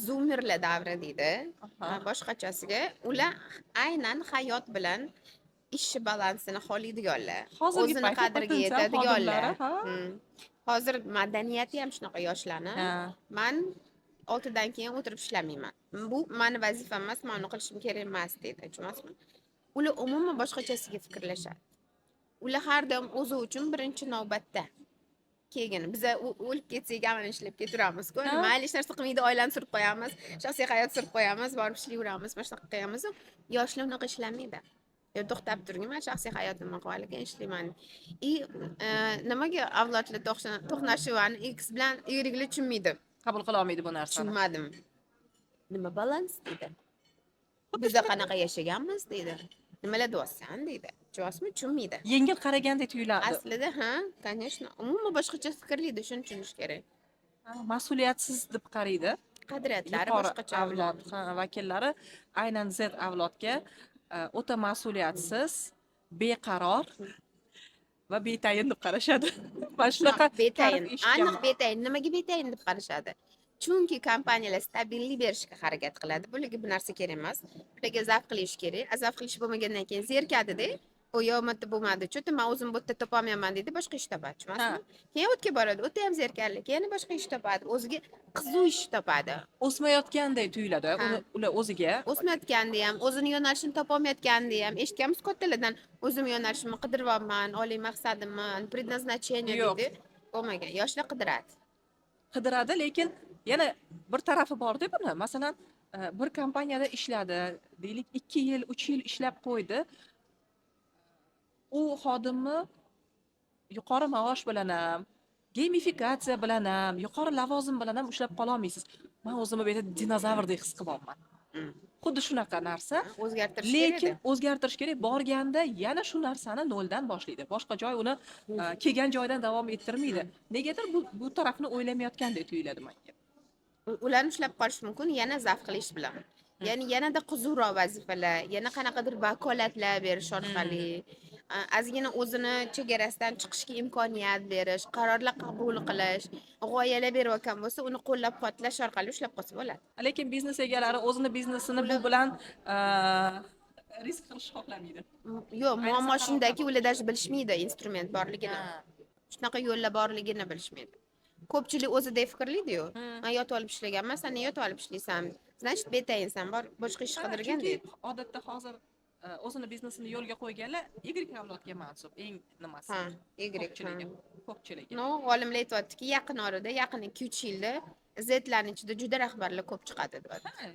zoomerlar davri deydi. Aha. Boshqachasiga ular aynan hayot bilan ish balansini xohlaydiganlar, Hozirgi o'zini paytda qadriga potensial yetadiganlar. xodimlari, ha? Hozir madaniyati ham shunaqa yoshlarni. Ha. Man 6dan keyin o'tirib ishlamayman. Bu mani vazifam emas, men uni qilishim kerak emas deydi, tushunasizmi? Ular umuman boshqachasiga fikrlashadi. Ular har doim o'zi uchun birinchi navbatda. Keyin biza o'lib ketsak ham ishlab ketaveramiz-ku. Ha? Mayli hech narsa qilmaydi, oilani surib qo'yamiz, shaxsiy hayot surib qo'yamiz, borib ishlayveramiz, mana shunaqa qilamiz. Yoshlar unaqa ishlamaydi. Yo to'xtab turing, men shaxsiy hayotimni qilib olgan ishlayman. Nimaga avlodlar to'qnashuvani X bilan Y tushunmaydi? Qabul qila olmaydi bu narsani. Tushunmadim. Nima balans deydi. Biza qanaqa yashaganmiz deydi. Nimalar deyapsan deydi. Tushunmaydi. Yengil qaragandek tuyuladi. Aslida конечно, umuman boshqacha fikrlaydi, shuni tushunish kerak. Ha, mas'uliyatsiz deb qaraydi. Qadriyatlari Yuqori boshqacha avlod vakillari aynan Z avlodga o'ta mas'uliyatsiz, beqaror va betayin deb qarashadi. Mana shunaqa betayin, ta'rif eshitganman. aniq betayin. Nimaga betayin deb qarashadi? Chunki kompaniyalar stabillik berishga harakat qiladi. Bularga bu narsa kerak emas. Ularga zavq qilish kerak. Zavq qilish bo'lmagandan keyin zerikadi-da. U yo'mati bo'lmadi. Chunki men o'zim bu yerda topolmayman deydi, boshqa ish topadi, tushunasizmi? Keyin o'tga boradi, o'tda ham zerikadi, keyin boshqa ish topadi, o'ziga qiziq ish topadi. O'smayotgandek tuyuladi. Ular o'ziga O'smayotganda ham, o'zini yo'nalishini topolmayotganda ham eshitganmiz kattalardan, o'zim yo'nalishimni qidiryapman, oliy maqsadimman, предназначение Yo'q. deydi. Bo'lmagan. Yoshlar qidiradi. qidiradi, lekin yana bir tarafi bor-da buni. Masalan, bir kompaniyada ishladi, deylik 2 yil, 3 yil ishlab qo'ydi. U xodimni yuqori maosh bilan ham, gamifikatsiya bilan ham, yuqori lavozim bilan ham ushlab qola olmaysiz. Men o'zimni bu yerda dinozavrdek his qilyapman. Xuddi shunaqa narsa. O'zgartirish Lekin kerak. o'zgartirish kerak. Borganda yana shu narsani noldan boshlaydi. Boshqa joy uni kelgan joydan davom ettirmaydi. Negadir bu tarafni o'ylamayotgandek tuyuladi menga. Ularni ushlab qolish mumkin yana zavq qilish bilan. Ya'ni yanada qiziqroq vazifalar, yana qanaqadir vakolatlar berish orqali, ozgina o'zini chegarasidan chiqishga imkoniyat berish, qarorlar qabul qilish, g'oyalar berayotgan bo'lsa, uni qo'llab-quvvatlash orqali ushlab qolsa bo'ladi. Lekin biznes egalari o'zini biznesini bu bilan risk qilish xohlamaydi. Yo'q, muammo shundaki, ular даже bilishmaydi instrument borligini. Ha. Shunaqa yo'llar borligini bilishmaydi. Ko'pchilik o'zidek fikrlaydi-yu. Men yotib olib ishlaganman, sen yotib olib ishlaysan. Значит, betayinsan, bor boshqa ish qidirgan deydi. Odatda hozir o'zini biznesini yo'lga qo'yganlar Y avlodga mansub, eng nimasi. Ha, Y. Ko'pchiligi. No, olimlar aytyaptiki, yaqin orada, yaqin 2-3 yilda Zlarning ichida juda rahbarlar ko'p chiqadi deyapti.